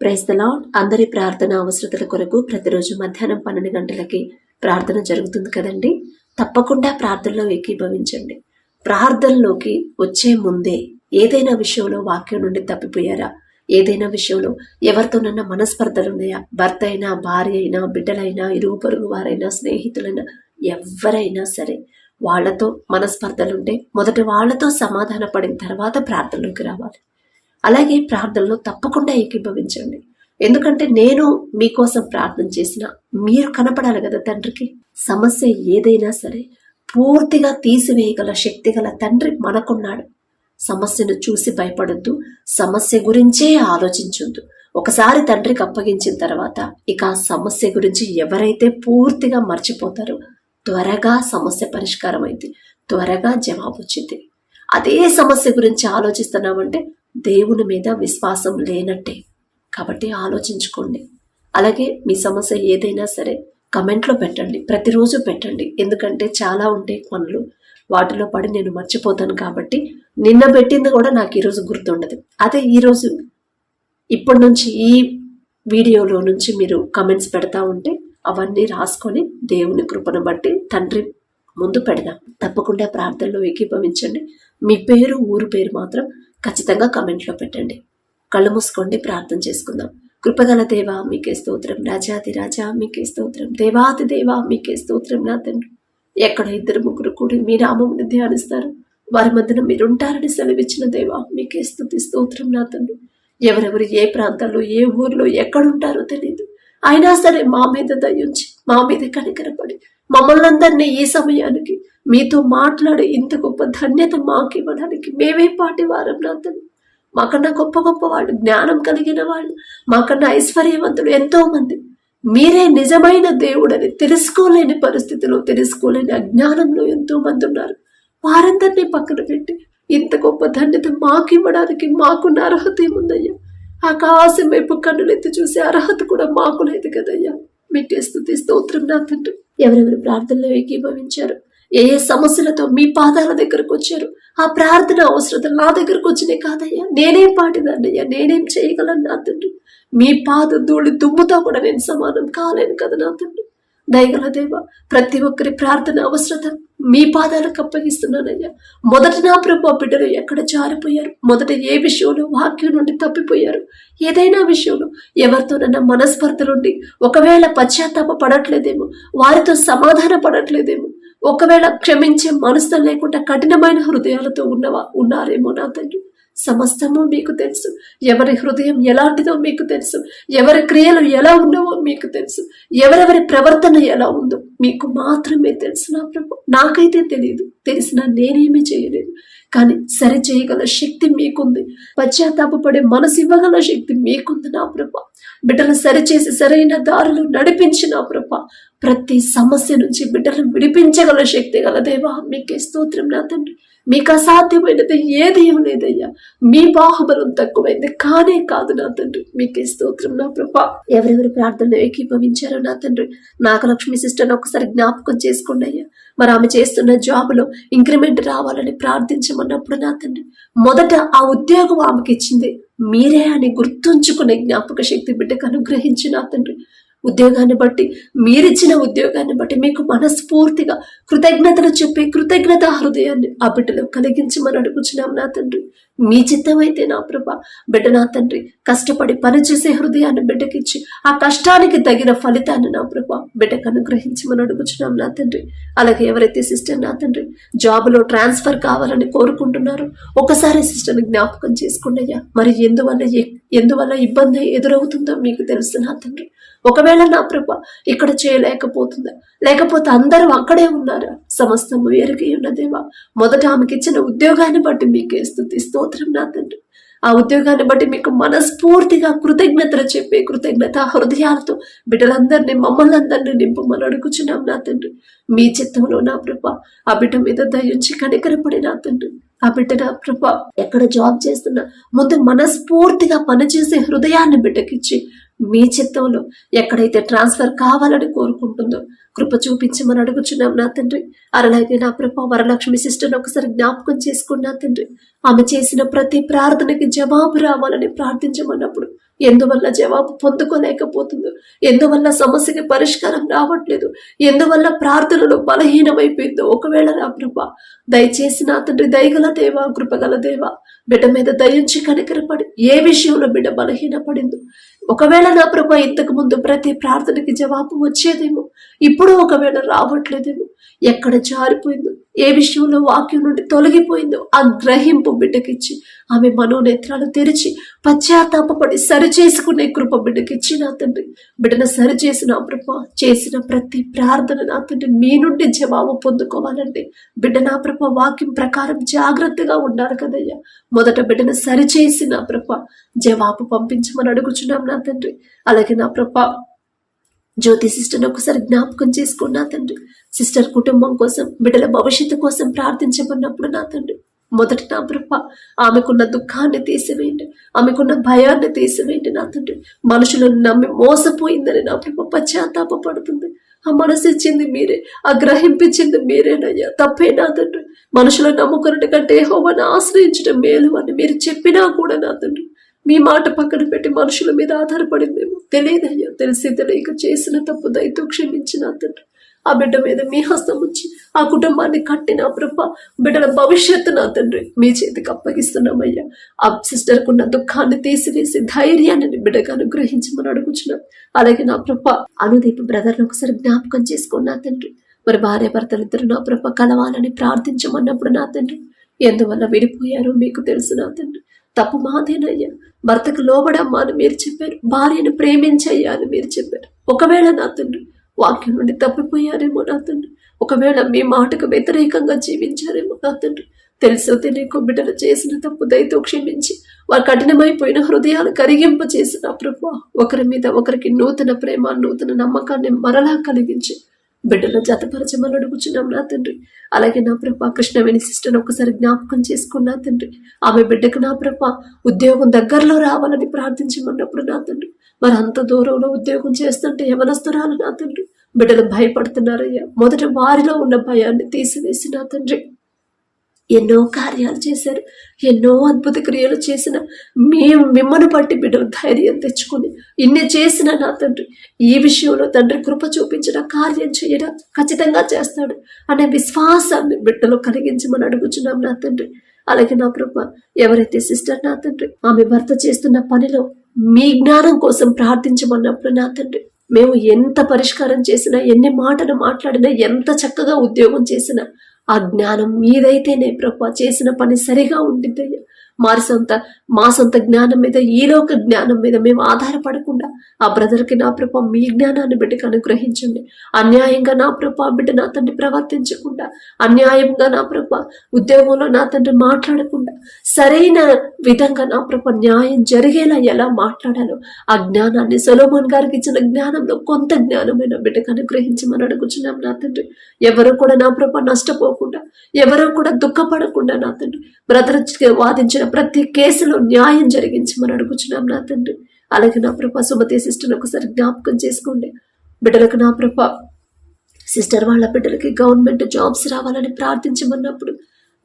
Praise the lord. అందరి ప్రార్థన అవసరతల కొరకు ప్రతిరోజు మధ్యాహ్నం 12 గంటలకి ప్రార్థన జరుగుతుంది కదండి. తప్పకుండా ప్రార్థనలో ఏకీభవించండి. ప్రార్థనలోకి వచ్చే ముందే ఏదైనా విషయంలో వాక్యం నుండి తప్పిపోయారా, ఏదైనా విషయంలో ఎవరితోనన్నా మనస్పర్ధలున్నాయా, భర్త అయినా, భార్య అయినా, బిడ్డలైనా, ఇరుగు పొరుగు వారైనా, స్నేహితులైనా, ఎవరైనా సరే వాళ్లతో మనస్పర్ధలుంటే మొదట వాళ్లతో సమాధాన పడిన తర్వాత ప్రార్థనలోకి రావాలి. అలాగే ప్రార్థనలో తప్పకుండా ఏకీభవించండి. ఎందుకంటే నేను మీకోసం ప్రార్థన చేసిన మీరు కనపడాలి కదా తండ్రికి. సమస్య ఏదైనా సరే పూర్తిగా తీసివేయగల శక్తి గల తండ్రి మనకున్నాడు. సమస్యను చూసి భయపడొద్దు, సమస్య గురించే ఆలోచించొద్దు. ఒకసారి తండ్రికి అప్పగించిన తర్వాత ఇక ఆ సమస్య గురించి ఎవరైతే పూర్తిగా మర్చిపోతారో త్వరగా సమస్య పరిష్కారం అయింది, త్వరగా జవాబు వచ్చింది. అదే సమస్య గురించి ఆలోచిస్తున్నామంటే దేవుని మీద విశ్వాసం లేనట్టే. కాబట్టి ఆలోచించుకోండి. అలాగే మీ సమస్య ఏదైనా సరే కమెంట్లో పెట్టండి, ప్రతిరోజు పెట్టండి. ఎందుకంటే చాలా ఉంటాయి పనులు, వాటిలో పడి నేను మర్చిపోతాను. కాబట్టి నిన్న పెట్టింది కూడా నాకు ఈరోజు గుర్తుండదు. అదే ఈరోజు ఇప్పటి నుంచి ఈ వీడియోలో నుంచి మీరు కమెంట్స్ పెడతా ఉంటే అవన్నీ రాసుకొని దేవుని కృపను బట్టి తండ్రి ముందు పెడదాం. తప్పకుండా ప్రార్థనలో ఏకీభవించండి. మీ పేరు, ఊరు పేరు మాత్రం ఖచ్చితంగా కమెంట్లో పెట్టండి. కళ్ళు మూసుకోండి, ప్రార్థన చేసుకుందాం. కృపగల దేవా మీకే స్తోత్రం, రాజాది రాజా మీకే స్తోత్రం, దేవాది దేవా మీకే స్తోత్రం. నా తండ్రి, ఎక్కడ 2-3 కూడి మీ నామమును ధ్యానిస్తారు వారి మధ్యన మీరుంటారని సెలవిచ్చిన దేవా మీకే స్తుతి స్తోత్రం. నా తండ్రి, ఎవరెవరు ఏ ప్రాంతాల్లో ఏ ఊర్లో ఎక్కడుంటారో తెలియదు, అయినా సరే మా మీద దయించి మా మీద కనికరపడి మమ్మల్ని అందరినీ ఈ సమయానికి మీతో మాట్లాడి ఇంత గొప్ప ధన్యత మాకు ఇవ్వడానికి మేమే పాటి వారం. నా తండ్రి, మాకన్నా గొప్ప గొప్ప వాళ్ళు, జ్ఞానం కలిగిన వాళ్ళు, మాకన్నా ఐశ్వర్యవంతులు ఎంతో మంది, మీరే నిజమైన దేవుడని తెలుసుకోలేని పరిస్థితిలో, తెలుసుకోలేని అజ్ఞానంలో ఎంతో మంది ఉన్నారు. వారందరినీ పక్కన పెట్టి ఇంత గొప్ప ధన్యత మాకు ఇవ్వడానికి మాకున్న అర్హత ఏముందయ్యా? ఆకాశం వైపు కన్నులెత్తి చూసే అర్హత కూడా మాకు లేదు కదయ్యా. మీకే స్తుతి స్తోత్రం. నా తండ్రి, ఎవరెవరు ప్రార్థనలో ఏకీభవించారు, ఏ ఏ సమస్యలతో మీ పాదాల దగ్గరకు వచ్చారు, ఆ ప్రార్థన అవసరతలు నా దగ్గరకు వచ్చినాయి కాదయ్యా. నేనేం పాటిదాన్నయ్యా, నేనేం చేయగలను నా తండ్రి? మీ పాద ధూళి దుమ్ముతో కూడా నేను సమానం కాలేను కదా నా తండ్రి. దయగల దేవా, ప్రతి ఒక్కరి ప్రార్థన అవసరత మీ పాదాలకు అప్పగిస్తున్నానయ్యా. మొదట నా ప్రభు బిడ్డలు ఎక్కడ జారిపోయారు, మొదట ఏ విషయంలో వాక్యం నుండి తప్పిపోయారు, ఏదైనా విషయంలో ఎవరితోనన్నా మనస్పర్ధలుండి ఒకవేళ పశ్చాత్తాప పడట్లేదేమో, వారితో సమాధాన పడట్లేదేమో, ఒకవేళ క్షమించే మనసు లేకుండా కఠినమైన హృదయాలతో ఉన్నారేమో నా తండ్రి. సమస్తము మీకు తెలుసు. ఎవరి హృదయం ఎలాంటిదో మీకు తెలుసు, ఎవరి క్రియలు ఎలా ఉన్నావో మీకు తెలుసు, ఎవరెవరి ప్రవర్తన ఎలా ఉందో మీకు మాత్రమే తెలుసు నా ప్రభు. నాకైతే తెలియదు, తెలిసినా నేనేమీ చేయలేదు. కానీ సరి చేయగల శక్తి మీకుంది, పశ్చాత్తాపడే మనసు ఇవ్వగల శక్తి మీకుంది నా ప్రభు. బిడ్డలు సరిచేసి సరైన దారులు నడిపించి నా ప్రభు, ప్రతి సమస్య నుంచి బిడ్డలను విడిపించగల శక్తి గల దేవా మీకే స్తోత్రం. నా తండ్రి, మీకు అసాధ్యమైనది ఏది లేదయ్యా. మీ బాహుబలం తక్కువైంది కానే కాదు నా తండ్రి. మీకే స్తోత్రం నా ప్రభా. ఎవరెవరి ప్రార్థనలు ఏకీభవించారో నా తండ్రి, నాగలక్ష్మి సిస్టర్ని ఒకసారి జ్ఞాపకం చేసుకోండి అయ్యా. మరి ఆమె చేస్తున్న జాబులో ఇంక్రిమెంట్ రావాలని ప్రార్థించమన్నప్పుడు నా తండ్రి, మొదట ఆ ఉద్యోగం ఆమెకి ఇచ్చింది మీరే అని గుర్తుంచుకునే జ్ఞాపక శక్తి బిడ్డకు అనుగ్రహించి నా తండ్రి, ఉద్యోగాన్ని బట్టి, మీరిచ్చిన ఉద్యోగాన్ని బట్టి మీకు మనస్ఫూర్తిగా కృతజ్ఞతలు చెప్పే కృతజ్ఞత హృదయాన్ని ఆ బిడ్డలో కలిగించమని అడుగుచున్నాం నా తండ్రి. మీ చిత్తమైతే నా ప్రభా, బిడ్డ నా తండ్రి కష్టపడి పనిచేసే హృదయాన్ని బిడ్డకిచ్చి ఆ కష్టానికి తగిన ఫలితాన్ని నా ప్రభా బిడ్డకు అనుగ్రహించమని అడుగుచున్నాం నా తండ్రి. అలాగే ఎవరైతే సిస్టర్ నా తండ్రి జాబ్లో ట్రాన్స్ఫర్ కావాలని కోరుకుంటున్నారో ఒకసారి సిస్టర్ని జ్ఞాపకం చేసుకోండి అయ్యా. మరి ఎందువల్ల ఇబ్బంది ఎదురవుతుందో మీకు తెలుసు నా తండ్రి. ఒకవేళ నా ప్రభా ఇక్కడ చేయలేకపోతుందా, లేకపోతే అందరూ అక్కడే ఉన్నారా, సమస్తము ఎరిగి ఉన్నదేవా. మొదట ఆమెకి ఇచ్చిన ఉద్యోగాన్ని బట్టి మీకే స్తుతి స్తోత్రం నా తండ్రి. ఆ ఉద్యోగాన్ని బట్టి మీకు మనస్ఫూర్తిగా కృతజ్ఞతలు చెప్పే కృతజ్ఞత హృదయాలతో బిడ్డలందరినీ మమ్మల్ని అందరినీ నింపమని అడుగుచున్నాం నా తండ్రి. మీ చిత్తంలో నా ప్రభా ఆ బిడ్డ మీద దయించి కనికరపడి నా తండ్రి, ఆ బిడ్డ నా ప్రభా ఎక్కడ జాబ్ చేస్తున్నా ముందు మనస్ఫూర్తిగా పనిచేసే హృదయాన్ని బిడ్డకిచ్చి మీ చిత్తంలో ఎక్కడైతే ట్రాన్స్ఫర్ కావాలని కోరుకుంటుందో కృప చూపించమని అడుగుచున్నాం నా తండ్రి. అలాగే నా ప్రభా వరలక్ష్మి సిస్టర్ని ఒకసారి జ్ఞాపకం చేసుకున్నా తండ్రి. ఆమె చేసిన ప్రతి ప్రార్థనకి జవాబు రావాలని ప్రార్థించమన్నప్పుడు ఎందువల్ల జవాబు పొందుకోలేకపోతుందో, ఎందువల్ల సమస్యకి పరిష్కారం రావట్లేదు, ఎందువల్ల ప్రార్థనలు బలహీనమైపోయిందో, ఒకవేళ నా ప్రభా దయచేసి నా తండ్రి దయగల దేవా, కృపగల దేవా, బిడ్డ మీద దయించి కనికరపడి ఏ విషయంలో బిడ్డ బలహీనపడిందో, ఒకవేళ నా ప్రభా ఇంతకు ముందు ప్రతి ప్రార్థనకి జవాబు వచ్చేదేమో, ఇప్పుడు ఒకవేళ రావట్లేదేమో, ఎక్కడ జారిపోయిందో, ఏ విషయంలో వాక్యం నుండి తొలగిపోయిందో ఆ గ్రహింపు బిడ్డకిచ్చి ఆమె మనోనేత్రాలు తెరిచి పశ్చాత్తాపడి సరిచేసుకునే కృప బిడ్డకిచ్చి నా తండ్రి, బిడ్డను సరిచేసిన నా ప్రభా చేసిన ప్రతి ప్రార్థన నా తండ్రి మీ నుండి జవాబు పొందుకోవాలండి. బిడ్డ నా ప్రభా వాక్యం ప్రకారం జాగ్రత్తగా ఉండాలి కదయ్యా. మొదట బిడ్డను సరిచేసి నా ప్రభా జవాబు పంపించమని అడుగుచున్నాం నా తండ్రి. అలాగే నా ప్రభా జ్యోతి సిస్టర్ని ఒకసారి జ్ఞాపకం చేసుకున్నా తండ్రి. సిస్టర్ కుటుంబం కోసం, బిడ్డల భవిష్యత్తు కోసం ప్రార్థించమన్నప్పుడు నా తండ్రి మొదట నా ప్రభా ఆమెకున్న దుఃఖాన్ని తీసివేయండి, ఆమెకున్న భయాన్ని తీసివేయండి నా తండ్రి. మనుషులను నమ్మి మోసపోయిందని నా ప్రభా పశ్చాత్తాపడుతుంది. ఆ మనసు ఇచ్చింది మీరే, ఆ గ్రహింపించింది మీరేనయ్యా. తప్పే నా తండ్రి. మనుషులను నమ్ముకున్నట్టు కంటే యెహోవాను ఆశ్రయించడం మేలు అని మీరు చెప్పినా కూడా నా తండ్రి మీ మాట పక్కన పెట్టి మనుషుల మీద ఆధారపడిందేమో తెలియదయ్యా. తెలిసి తెలియక చేసిన తప్పు దయతో క్షమించిన తండ్రి. ఆ బిడ్డ మీద మీ హస్తం ఉంచి ఆ కుటుంబాన్ని కట్టిన ప్రభా బిడ్డల భవిష్యత్తు నా తండ్రి మీ చేతికి అప్పగిస్తున్నామయ్యా. ఆ సిస్టర్కున్న దుఃఖాన్ని తీసివేసి ధైర్యాన్ని బిడ్డకు అనుగ్రహించమని అడుగుచున్నాం. అలాగే నా ప్రభా అనుదీప్ బ్రదర్ని ఒకసారి జ్ఞాపకం చేసుకున్నా తండ్రి. మరి భార్య భర్తలిద్దరు నా ప్రభా కలవాలని ప్రార్థించమన్నప్పుడు నా తండ్రి ఎందువల్ల విడిపోయారో మీకు తెలుసు నా తండ్రి. తప్పు మాదేనయ్యా. భర్తకు లోబడమ్మా అని మీరు చెప్పారు, భార్యను ప్రేమించయ్యా అని మీరు చెప్పారు. ఒకవేళ నా తండ్రి వాక్యం నుండి తప్పిపోయారేమో నా తండ్రి, ఒకవేళ మీ మాటకు వ్యతిరేకంగా జీవించారేమో నా తండ్రి. తెలుసో తెలియకో బిడ్డలు చేసిన తప్పు దయతో క్షమించి వారి కఠినమైపోయిన హృదయాలు కరిగింప చేసిన ప్రభా ఒకరి మీద ఒకరికి నూతన ప్రేమ, నూతన నమ్మకాన్ని మరలా కలిగించి బిడ్డలు జతపరచమని అడుగుచున్నాం నా తండ్రి. అలాగే నా ప్రభా కృష్ణవేణి సిస్టర్ ఒకసారి జ్ఞాపకం చేసుకున్నా తండ్రి. ఆమె బిడ్డకు నా ప్రభా ఉద్యోగం దగ్గరలో రావాలని ప్రార్థించమన్నప్పుడు నా తండ్రి మరి అంత దూరంలో ఉద్యోగం చేస్తుంటే యవనస్తురాలు నా తండ్రి బిడ్డలు భయపడుతున్నారయ్యా. మొదట వారిలో ఉన్న భయాన్ని తీసివేసి నా తండ్రి ఎన్నో కార్యాలు చేశారు, ఎన్నో అద్భుత క్రియలు చేసిన మిమ్మల్ని బట్టి బిడ్డలు ధైర్యం తెచ్చుకుని ఇన్ని చేసిన నా తండ్రి ఈ విషయంలో తండ్రి కృప చూపించిన కార్యం చేయడం ఖచ్చితంగా చేస్తాడు అనే విశ్వాసాన్ని బిడ్డలు కలిగించమని అడుగుచున్నాం నా తండ్రి. అలాగే నా ప్రభా ఎవరైతే సిస్టర్ నా తండ్రి ఆమె భర్త చేస్తున్న పనిలో మీ జ్ఞానం కోసం ప్రార్థించమన్నప్పుడు నా తండ్రి మేము ఎంత పరిష్కారం చేసినా, ఎన్ని మాటలు మాట్లాడినా, ఎంత చక్కగా ఉద్యోగం చేసినా ఆ జ్ఞానం మీదైతేనే ప్రభా చేసిన పని సరిగా ఉండిద్దయ్యా. మా సొంత జ్ఞానం మీద, ఈలోక జ్ఞానం మీద మేము ఆధారపడకుండా ఆ బ్రదర్కి నా ప్రభా మీ జ్ఞానాన్ని బిడ్డకు అనుగ్రహించండి. అన్యాయంగా నా ప్రభా బిడ్డ నా తండ్రి ప్రవర్తించకుండా, అన్యాయంగా నా ప్రభా ఉద్యోగంలో నా తండ్రి మాట్లాడకుండా సరైన విధంగా నా ప్రభా న్యాయం జరిగేలా ఎలా మాట్లాడాలో ఆ జ్ఞానాన్ని సొలొమోన్ గారికి ఇచ్చిన జ్ఞానంలో కొంత జ్ఞానమైన బిడ్డకు అనుగ్రహించమని అడుగుచున్నాం నా తండ్రి. ఎవరు కూడా నా ప్రభా నష్టపోకుండా, ఎవరు కూడా దుఃఖపడకుండా నా తండ్రి బ్రదర్ వాదించిన ప్రతి కేసులో న్యాయం జరిగించమని అడుగుచున్నాం నా తండ్రి. అలాగే నా ప్రభా సుమతి సిస్టర్ని ఒకసారి జ్ఞాపకం చేసుకోండి. బిడ్డలకు నా ప్రభా సిస్టర్ వాళ్ళ బిడ్డలకి గవర్నమెంట్ జాబ్స్ రావాలని ప్రార్థించమన్నప్పుడు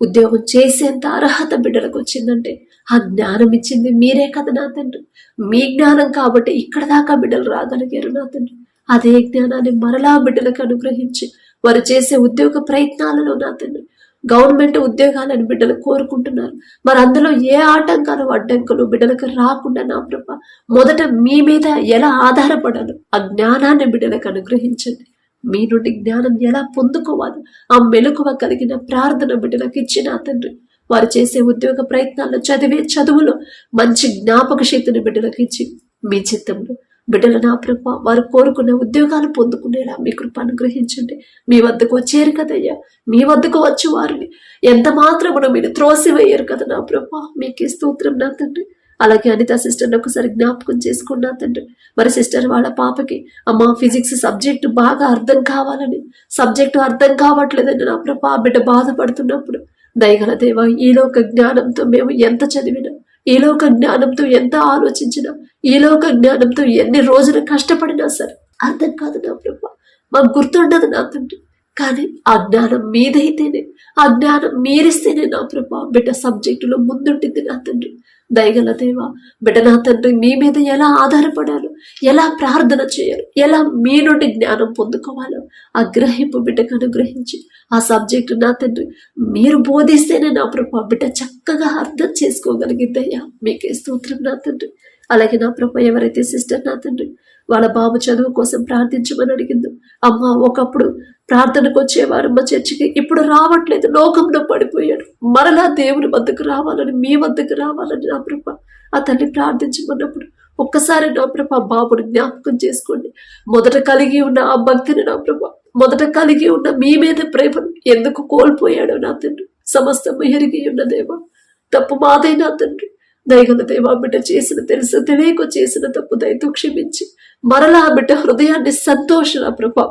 ఉద్యోగం చేసేంత అర్హత బిడ్డలకు వచ్చిందంటే ఆ జ్ఞానం ఇచ్చింది మీరే కదా నా తండ్రి. మీ జ్ఞానం కాబట్టి ఇక్కడ దాకా బిడ్డలు రాగలిగారు నా తండ్రి. అదే జ్ఞానాన్ని మరలా బిడ్డలకు అనుగ్రహించి వారు చేసే ఉద్యోగ ప్రయత్నాలలో నా తండ్రి గవర్నమెంట్ ఉద్యోగాలను బిడ్డలు కోరుకుంటున్నారు. మరి అందులో ఏ ఆటంకాలు అడ్డంకులు బిడ్డలకు రాకుండా నా ప్రభా మొదట మీ మీద ఎలా ఆధారపడాలో ఆ జ్ఞానాన్ని బిడ్డలకు అనుగ్రహించండి. మీ నుండి జ్ఞానం ఎలా పొందుకోవాలి ఆ మెలకువ కలిగిన ప్రార్థన బిడ్డలకు ఇచ్చిన తండ్రి. వారు చేసే ఉద్యోగ ప్రయత్నాల్లో చదివే చదువులో మంచి జ్ఞాపక శక్తిని బిడ్డలకు ఇచ్చి మీ చిత్తంలో బిడ్డల నా ప్రభా వారు కోరుకున్న ఉద్యోగాలు పొందుకునేలా మీ కృప అనుగ్రహించండి. మీ వద్దకు వచ్చారు కదయ్యా, మీ వద్దకు వచ్చి వారిని ఎంత మాత్రమును మీరు త్రోసివేయరు కదా నా ప్రభా. మీకే స్తోత్రం నా తండ్రి. అలాగే అనిత సిస్టర్ని ఒకసారి జ్ఞాపకం చేసుకున్నా తండ్రి. మరి సిస్టర్ వాళ్ళ పాపకి అమ్మ ఫిజిక్స్ సబ్జెక్టు బాగా అర్థం కావాలని, సబ్జెక్టు అర్థం కావట్లేదని నా ప్రభా బిడ్డ బాధపడుతున్నప్పుడు దయగల దేవా ఈలోక జ్ఞానంతో మేము ఎంత చదివినా, ఈలోక జ్ఞానంతో ఎంత ఆలోచించినా, ఈలోక జ్ఞానంతో ఎన్ని రోజులు కష్టపడినా సరే అర్థం కాదు నా ప్రభా, మాకు గుర్తుండదు నా తండ్రి. కానీ ఆ జ్ఞానం మీదైతేనే, ఆ జ్ఞానం మీరిస్తేనే నా ప్రభా బిడ్డ సబ్జెక్టులో ముందుంటుంది నా తండ్రి. దయగల దేవా, బిడ్డ నా తండ్రి మీ మీద ఎలా ఆధారపడాలో, ఎలా ప్రార్థన చేయాలి, ఎలా మీ నుండి జ్ఞానం పొందుకోవాలో ఆ గ్రహింపు బిడ్డకు అనుగ్రహించి ఆ సబ్జెక్టు నా తండ్రి మీరు బోధిస్తేనే నా ప్రభా బిడ్డ చక్కగా అర్థం చేసుకోగలిగిద్దయ్యా. మీకే స్తోత్రం నా తండ్రి. అలాగే నా ప్రభా, ఎవరైతే సిస్టర్ నా తండ్రి వాళ్ళ బాబు చదువు కోసం ప్రార్థించమని అడిగిందో, అమ్మ ఒకప్పుడు ప్రార్థనకు వచ్చేవారు మా చర్చికి, ఇప్పుడు రావట్లేదు, లోకంలో పడిపోయాడు, మరలా దేవుని వద్దకు రావాలని, మీ వద్దకు రావాలని నా ప్రభా ఆ తల్లి ప్రార్థించమన్నప్పుడు ఒక్కసారి నా ప్రభా బాబుని జ్ఞాపకం చేసుకోండి. మొదట కలిగి ఉన్న ఆ భక్తిని నా ప్రభా, మొదట కలిగి ఉన్న మీ మీద ప్రేమను ఎందుకు కోల్పోయాడో నా తండ్రి సమస్తం ఎరిగి ఉన్న దేవా, తప్పు మాదైనా తండ్రి దయగల దేవా, బిడ్డ చేసిన తెలుసు తెలియక చేసిన తప్పు దయతో క్షమించి మరలా ఆ బిడ్డ హృదయాన్ని సంతోషణ ప్రభా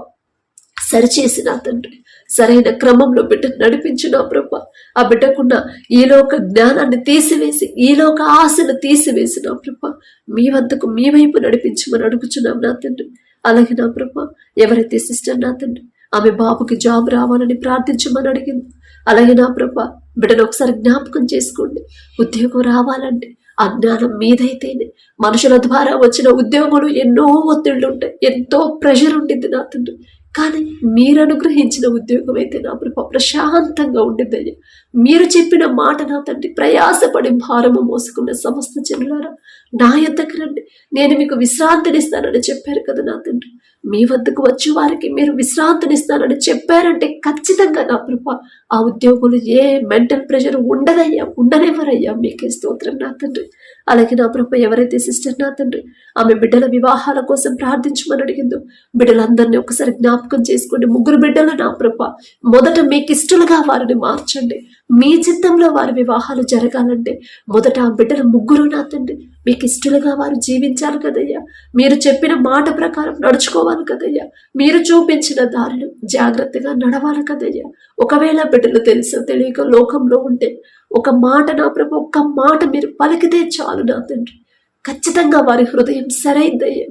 సరిచేసిన తండ్రి సరైన క్రమంలో బిడ్డ నడిపించిన ప్రభా, ఆ బిడ్డకున్న ఈలోక జ్ఞానాన్ని తీసివేసి ఈలోక ఆశను తీసివేసిన ప్రభా మీ వద్దకు మీ వైపు నడిపించమని అడుగుచున్నాం నా తండ్రి. అలాగే నా ప్రభా, ఎవరైతే సిస్టర్ నా తండ్రి ఆమె బాబుకి జాబ్ రావాలని ప్రార్థించమని అడిగింది, అలాగే నా ప్రభా బిడ్డను ఒకసారి జ్ఞాపకం చేసుకోండి. ఉద్యోగం రావాలంటే ఆ జ్ఞానం మీదైతేనే. మనుషుల ద్వారా వచ్చిన ఉద్యోగులు ఎన్నో ఒత్తిళ్లు ఉంటాయి, ఎంతో ప్రెషర్ ఉండింది నా తండ్రి, కానీ మీరు అనుగ్రహించిన ఉద్యోగం అయితే నా ప్రభా ప్రశాంతంగా ఉండిద్దయ్యా. మీరు చెప్పిన మాట నా తండ్రి ప్రయాసపడి భారము మోసుకున్న సమస్త జనులారా నా యొద్దకు రండి, నేను మీకు విశ్రాంతినిస్తానని చెప్పారు కదా నా తండ్రి. మీ వద్దకు వచ్చి వారికి మీరు విశ్రాంతినిస్తానని చెప్పారంటే ఖచ్చితంగా నా ప్రభా ఆ ఉద్యోగులు ఏ మెంటల్ ప్రెషర్ ఉండదయ్యా, ఉండనివ్వరయ్యా. మీకే స్తోత్రం నా తండ్రి. అలాగే నా ప్రభా, ఎవరైతే సిస్టర్ నా తండ్రి ఆమె బిడ్డల వివాహాల కోసం ప్రార్థించమని అడిగిందో, బిడ్డలందరినీ ఒకసారి జ్ఞాపకం చేసుకోండి. 3 బిడ్డలు నా ప్రభా మొదట మీకు ఇష్టలుగా వారిని మార్చండి. మీ చిత్తంలో వారి వివాహాలు జరగాలంటే మొదట ఆ బిడ్డలు 3 నా తండ్రి మీకు ఇష్టలుగా వారు జీవించాలి కదయ్యా. మీరు చెప్పిన మాట ప్రకారం నడుచుకోవాలి కదయ్యా. మీరు చూపించిన దారిలో జాగ్రత్తగా నడవాలి కదయ్యా. ఒకవేళ బిడ్డలు తెలుసో తెలియక లోకంలో ఉంటే ఒక మాట నా ప్రభు, ఒక్క మాట మీరు పలికితే చాలు నా తండ్రి, ఖచ్చితంగా వారి హృదయం సరైందయ్యా.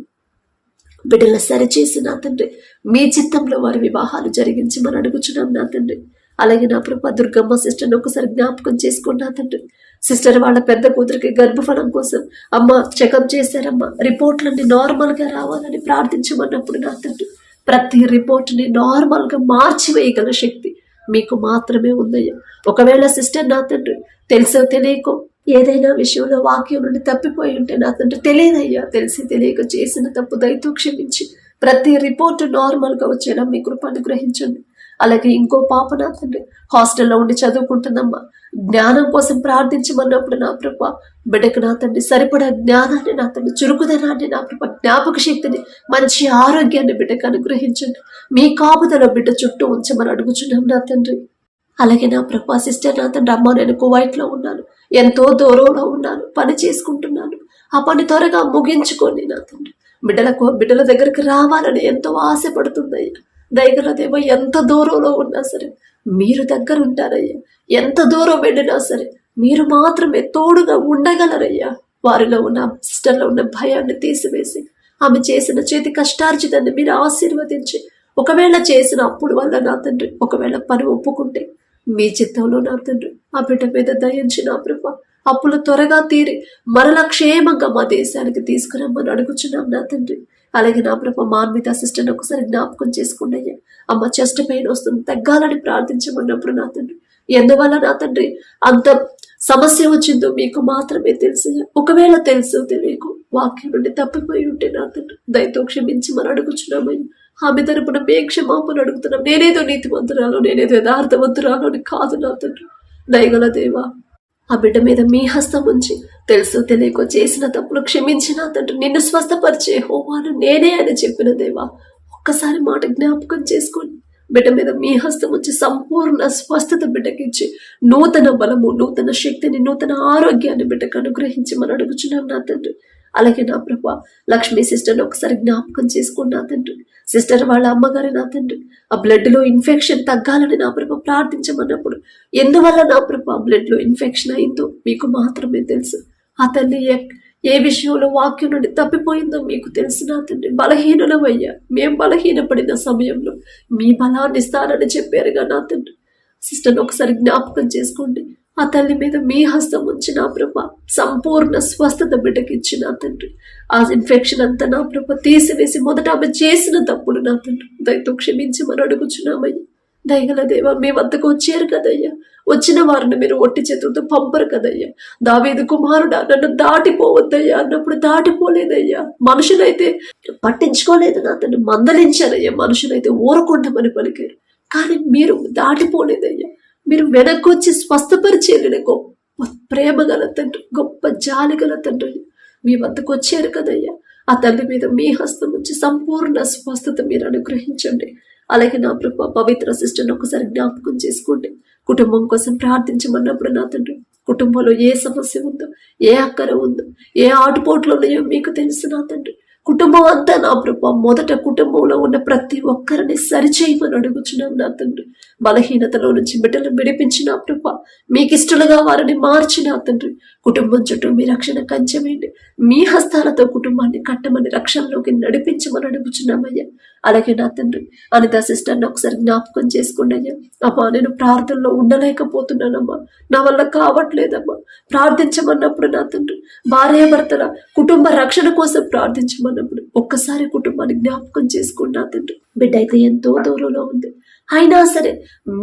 బిడ్డల సరిచేసి నా తండ్రి మీ చిత్తంలో వారి వివాహాలు జరిగించమని అడుగుచున్నాం నా తండ్రి. అలాగే నా ప్రభా, దుర్గమ్మ సిస్టర్ని ఒకసారి జ్ఞాపకం చేసుకోండి నా తండ్రి. సిస్టర్ వాళ్ళ పెద్ద కూతురికి గర్భఫలం కోసం అమ్మ చెకప్ చేశారమ్మా, రిపోర్ట్లన్నీ నార్మల్గా రావాలని ప్రార్థించమన్నప్పుడు నా తండ్రి ప్రతి రిపోర్ట్ని నార్మల్గా మార్చివేయగల శక్తి మీకు మాత్రమే ఉందయ్యా. ఒకవేళ సిస్టర్ నా తండ్రి తెలుసో తెలియకో ఏదైనా విషయంలో వాక్యం నుండి తప్పిపోయి ఉంటే నా తండ్రి తెలియదయ్యా, తెలిసి తెలియక చేసిన తప్పు దయతో క్షమించి ప్రతి రిపోర్ట్ నార్మల్గా వచ్చేలా మీ కృప అనుగ్రహించండి. అలాగే ఇంకో పాప నా తండ్రి హాస్టల్లో ఉండి చదువుకుంటుందమ్మా, జ్ఞానం కోసం ప్రార్థించమన్నప్పుడు నా ప్రభా బిడ్డకు నా తండ్రి సరిపడా జ్ఞానాన్ని నా తండ్రి చురుకుదనాన్ని నా ప్రభా జ్ఞాపక శక్తిని మంచి ఆరోగ్యాన్ని బిడ్డకు అనుగ్రహించండి. మీ కాపుదల బిడ్డ చుట్టూ ఉంచమని అడుగుచున్నాం నా తండ్రి. అలాగే నా ప్రభా సిస్టర్ నా తండ్రి అమ్మ నేను కువైట్లో ఉన్నాను, ఎంతో దూరంలో ఉన్నాను, పని చేసుకుంటున్నాను, ఆ పని త్వరగా ముగించుకొని నా తండ్రి బిడ్డల దగ్గరికి రావాలని ఎంతో ఆశపడుతుందయ్యా. దయగల దేవ, ఎంత దూరంలో ఉన్నా సరే మీరు దగ్గర ఉంటారయ్యా. ఎంత దూరం వెళ్ళినా సరే మీరు మాత్రమే తోడుగా ఉండగలరయ్యా. వారిలో ఉన్న సిస్టర్లో ఉన్న భయాన్ని తీసివేసి ఆమె చేసిన చేతి కష్టార్జితాన్ని మీరు ఆశీర్వదించి, ఒకవేళ చేసిన అప్పుడు వల్ల నా తండ్రి ఒకవేళ పని ఒప్పుకుంటే మీ చిత్తంలో నా తండ్రి ఆ బిడ్డ మీద దయించి నా ప్రభా అప్పులు త్వరగా తీరి మరలా క్షేమంగా మా దేశానికి తీసుకురమ్మని అడుగుచున్నాం నా తండ్రి. అలాగే నా ప్రభా మాన్విత సిస్టర్ని ఒకసారి జ్ఞాపకం చేసుకోండి అయ్యా. అమ్మ చెస్ట్ పెయిన్ వస్తుంది, తగ్గాలని ప్రార్థించమన్నప్పుడు నా తండ్రి ఎందువల్ల నా తండ్రి అంత సమస్య వచ్చిందో మీకు మాత్రమే తెలుసు. ఒకవేళ తెలుసు తెలియకు వాక్యం నుండి తప్పిపోయి ఉంటే నా తండ్రి దయతో క్షమించి మనం అడుగుచున్నామయ్యా. ఆమె తరపున మే క్షమాపణ అడుగుతున్నాం. నేనేదో నీతివంతురాలు, నేనేదో యథార్థవంతురాలు అని కాదు నా తండ్రి. దయగల దేవా, ఆ బిడ్డ మీద మీ హస్తం ఉంచి తెలుసో తెలియకో చేసిన తప్పులు క్షమించిన తండ్రి నిన్ను స్వస్థపరిచే హోమాను నేనే అని చెప్పిన దేవా, ఒక్కసారి మాట జ్ఞాపకం చేసుకోండి. బిడ్డ మీద మీ హస్తం ఉంచి సంపూర్ణ స్వస్థత బిడ్డకిచ్చి నూతన బలము, నూతన శక్తిని, నూతన ఆరోగ్యాన్ని బిడ్డకు అనుగ్రహించి మనం అడుగుచున్నాం నా తండ్రి. అలాగే నా ప్రభా లక్ష్మీ సిస్టర్ని ఒకసారి జ్ఞాపకం చేసుకోండి నా తండ్రి. సిస్టర్ వాళ్ళ అమ్మగారి నా తండ్రి ఆ బ్లడ్లో ఇన్ఫెక్షన్ తగ్గాలని నా ప్రభా ప్రార్థించమన్నప్పుడు ఎందువల్ల నా ప్రభా బ్లడ్లో ఇన్ఫెక్షన్ అయిందో మీకు మాత్రమే తెలుసు. ఆ తల్లి ఏ విషయంలో వాక్యం నుండి తప్పిపోయిందో మీకు తెలుసు నా తండ్రి. బలహీనులమయ్యా, మేం బలహీనపడిన సమయంలో మీ బలాన్ని ఇస్తానని చెప్పారుగా నా తండ్రి. సిస్టర్ని ఒకసారి జ్ఞాపకం చేసుకోండి. ఆ తల్లి మీద మీ హస్తం ఉంచి నా ప్రభ సంపూర్ణ స్వస్థత బిడ్డకి ఇచ్చి నా తండ్రి ఆ ఇన్ఫెక్షన్ అంతా నా ప్రభ తీసివేసి మొదట ఆమె చేసిన తప్పులు నా తండ్రి దయతో క్షమించమని అడుగుచున్నామయ్యా. దయగల దేవ మీ వద్దకు వచ్చారు కదయ్యా, వచ్చిన వారిని మీరు ఒట్టి చేతులతో పంపరు కదయ్యా. దావీదు కుమారుడా నన్ను దాటిపోవద్దయ్యా అన్నప్పుడు దాటిపోలేదయ్యా. మనుషులైతే పట్టించుకోలేదు నా తండ్రి, మందలించారయ్యా, మనుషులైతే ఊరకుండమని పలికారు. కానీ మీరు దాటిపోలేదయ్యా. మీరు వెనక్కి వచ్చి స్వస్థపరిచేయలేని గొప్ప ప్రేమ గల తండ్రి, గొప్ప జాలి గల తండ్రి మీ వద్దకు వచ్చారు కదయ్యా. ఆ తల్లి మీద మీ హస్తం నుంచి సంపూర్ణ స్వస్థత మీరు అనుగ్రహించండి. అలాగే నా ప్రభు పవిత్ర సిస్టర్ని ఒకసారి జ్ఞాపకం చేసుకోండి. కుటుంబం కోసం ప్రార్థించమన్నప్పుడు నా తండ్రి కుటుంబంలో ఏ సమస్య ఉందో, ఏ అక్కర ఉందో, ఏ ఆటుపోట్లు ఉన్నాయో మీకు తెలుసు నా తండ్రి. కుటుంబం అంతా నా ప్రభు మొదట కుటుంబంలో ఉన్న ప్రతి ఒక్కరిని సరిచేయమని అడుగుచున్నాం నా తండ్రి. బలహీనతలో నుంచి బిడ్డలు విడిపించిన ప్రభు మీకు ఇష్టలుగా వారిని మార్చిన తండ్రి. కుటుంబం చుట్టూ మీ రక్షణ కంచెమేంటి, మీ హస్తాలతో కుటుంబాన్ని కట్టమని రక్షణలోకి నడిపించమని అడుగుచున్నామయ్యా. అలాగే నా తండ్రి అనిత సిస్టర్ని ఒకసారి జ్ఞాపకం చేసుకోండి అయ్యా. అమ్మా నేను ప్రార్థనలో ఉండలేకపోతున్నానమ్మా, నా వల్ల కావట్లేదమ్మా. ప్రార్థించమన్నప్పుడు నా తండ్రి భార్యాభర్తల కుటుంబ రక్షణ కోసం ప్రార్థించమన్నప్పుడు ఒక్కసారి కుటుంబాన్ని జ్ఞాపకం చేసుకోండి నా తండ్రి. బిడ్డ అయితే ఎంతో దూరంలో ఉంది, అయినా సరే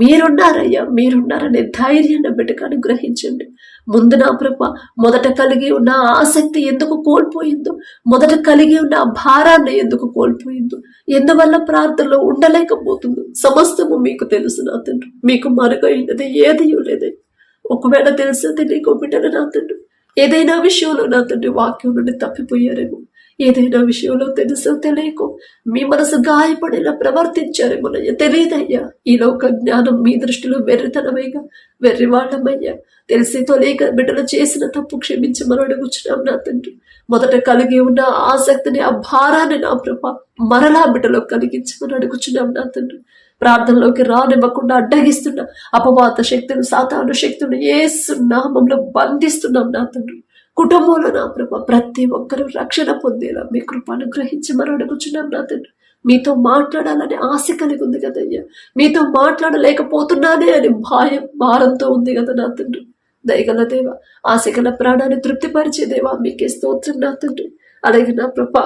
మీరున్నారయ్యా, మీరున్నారనే ధైర్యాన్ని బిడ్డకు అనుగ్రహించండి. ముందు నా ప్రభ మొదట కలిగి ఉన్న ఆసక్తి ఎందుకు కోల్పోయిందో, మొదట కలిగి ఉన్న ఆ భారాన్ని ఎందుకు కోల్పోయిందో, ఎందువల్ల ప్రార్థనలో ఉండలేకపోతుందో సమస్తము మీకు తెలుసు నా తండ్రి. మీకు మరుగైనది ఏది లేదు. ఒకవేళ తెలుసో తెలియకో బిడ్డలు నా తండ్రి ఏదైనా విషయంలో నా తండ్రి వాక్యం నుండి తప్పిపోయారేమో, ఏదైనా విషయంలో తెలుసో తెలియకో మీ మనసు గాయపడేలా ప్రవర్తించారేమో తెలియదయ్యా. ఈ లోక జ్ఞానం మీ దృష్టిలో వెర్రితనమేగా, వెర్రివాళ్ళమయ్యా. తెలిసి తొలేక బిడ్డలు చేసిన తప్పు క్షమించమని అడుగుచున్నాం నా తండ్రి. మొదట కలిగి ఉన్న ఆసక్తిని, ఆ భారాన్ని నా ప్రభ మరలా బిడ్డలో కలిగించమని అడుగుచున్నాం నా తండ్రి. ప్రార్థనలోకి రానివ్వకుండా అడ్డగిస్తున్న అపవాద శక్తులు, సాతాను శక్తులు యేసు నామములో బంధిస్తున్నాం నా తండ్రి. కుటుంబంలో నా ప్రభ ప్రతి ఒక్కరూ రక్షణ పొందేలా మీ కృప అనుగ్రహించమని అడుగుచున్నాం నా తండ్రి. మీతో మాట్లాడాలని ఆశ కలిగి ఉంది కదయ్యా, మీతో మాట్లాడలేకపోతున్నానే అని భారంతో ఉంది కదా నా తండ్రి. దయగల దేవ, ఆశగల ప్రాణాన్ని తృప్తిపరిచే దేవా మీకే స్తోత్రం నా తండ్రి. అలాగే నా ప్రభ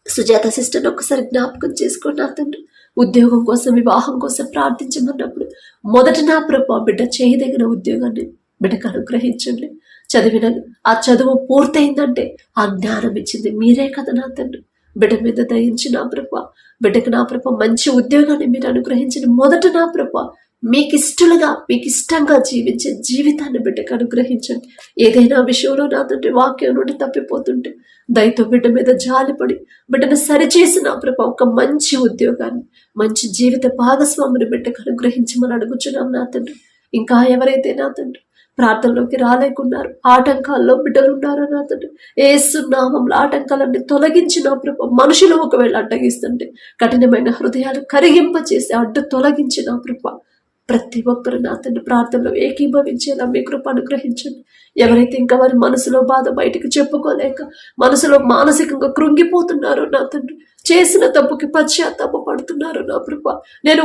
సుజాత సిస్టర్ని ఒకసారి జ్ఞాపకం చేసుకోండి నా తండ్రి. ఉద్యోగం కోసం, వివాహం కోసం ప్రార్థించమన్నప్పుడు మొదట నా ప్రభ బిడ్డ చేయదగిన ఉద్యోగాన్ని బిడ్డకు అనుగ్రహించండి. చదివిన ఆ చదువు పూర్తయిందంటే ఆ జ్ఞానం ఇచ్చింది మీరే కదా నా తండ్రి. బిడ్డ మీద దయించి నా ప్రభ బిడ్డకు నా ప్రభ మంచి ఉద్యోగాన్ని మీరు అనుగ్రహించండి. మొదట నా ప్రభ మీకు ఇష్టలుగా, మీకు ఇష్టంగా జీవించే జీవితాన్ని బిడ్డకు అనుగ్రహించండి. ఏదైనా విషయంలో నా తండ్రి వాక్యం నుండి తప్పిపోతుంటే దయతో బిడ్డ మీద జాలిపడి బిడ్డను సరిచేసిన ప్రభ ఒక మంచి ఉద్యోగాన్ని, మంచి జీవిత భాగస్వామిని బిడ్డకు అనుగ్రహించమని అడుగుచున్నాం నా తండ్రి. ఇంకా ఎవరైతే నా తండ్రి ప్రార్థనలోకి రాలేకున్నారు, ఆటంకాల్లో బిడ్డలు ఉన్నారో నా తండ్రి యేసు నామములో ఆటంకాలన్నీ తొలగించిన ప్రభ. మనుషులు ఒకవేళ అడ్డగిస్తుంటే కఠినమైన హృదయాలు కరిగింప చేసి అడ్డు తొలగించిన ప్రభ. ప్రతి ఒక్కరు నా తండ్రి ప్రార్థనలో ఏకీభవించేలా మీ కృప అనుగ్రహించండి. ఎవరైతే ఇంకా వారి మనసులో బాధ బయటికి చెప్పుకోలేక మనసులో మానసికంగా కృంగిపోతున్నారో నా తండ్రి, చేసిన తప్పుకి పశ్చాత్తాప పడుతున్నారు నా ప్రభ. నేను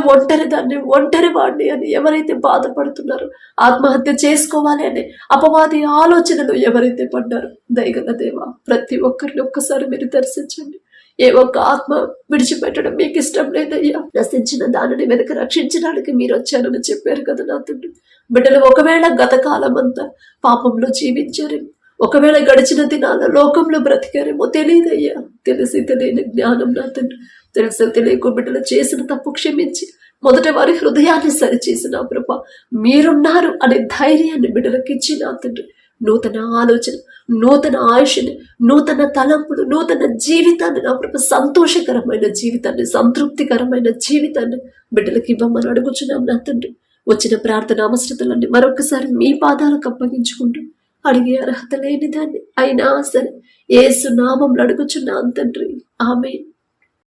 ఒంటరి వాడిని అని ఎవరైతే బాధపడుతున్నారో, ఆత్మహత్య చేసుకోవాలి అనే అపవాది ఆలోచనలు ఎవరైతే పడ్డారో దయగల దేవా ప్రతి ఒక్కరిని ఒక్కసారి మీరు దర్శించండి. ఏ ఒక్క ఆత్మ విడిచిపెట్టడం మీకు ఇష్టం లేదయ్యా. నశించిన దానిని వెనక రక్షించడానికి మీరు వచ్చారని చెప్పారు కదా నా తండ్రి. బిడ్డలు ఒకవేళ గత కాలం అంతా పాపంలో జీవించారేమో, ఒకవేళ గడిచిన దినాల లోకంలో బ్రతికారేమో తెలియదయ్యా. తెలిసి తెలియని జ్ఞానం నా తండ్రి, తెలిసి తెలియక బిడ్డలు చేసిన తప్పు క్షమించి మొదట వారి హృదయాన్ని సరిచేసిన ప్రభ మీరున్నారు అనే ధైర్యాన్ని బిడ్డలకు ఇచ్చి నా తండ్రి నూతన ఆలోచన, నూతన ఆయుష్ని, నూతన తలంపులు, నూతన జీవితాన్ని నా ప్రభ సంతోషకరమైన జీవితాన్ని, సంతృప్తికరమైన జీవితాన్ని బిడ్డలకు ఇవ్వమని అడుగుచున్నాం నా తండ్రి. వచ్చిన ప్రార్థన అవసరతలన్నీ మరొకసారి మీ పాదాలకు అప్పగించుకుంటూ అడిగే అర్హత లేని దాన్ని అయినా సరే యేసు నామములో అడుగుచున్నాం తండ్రి. ఆమేన్.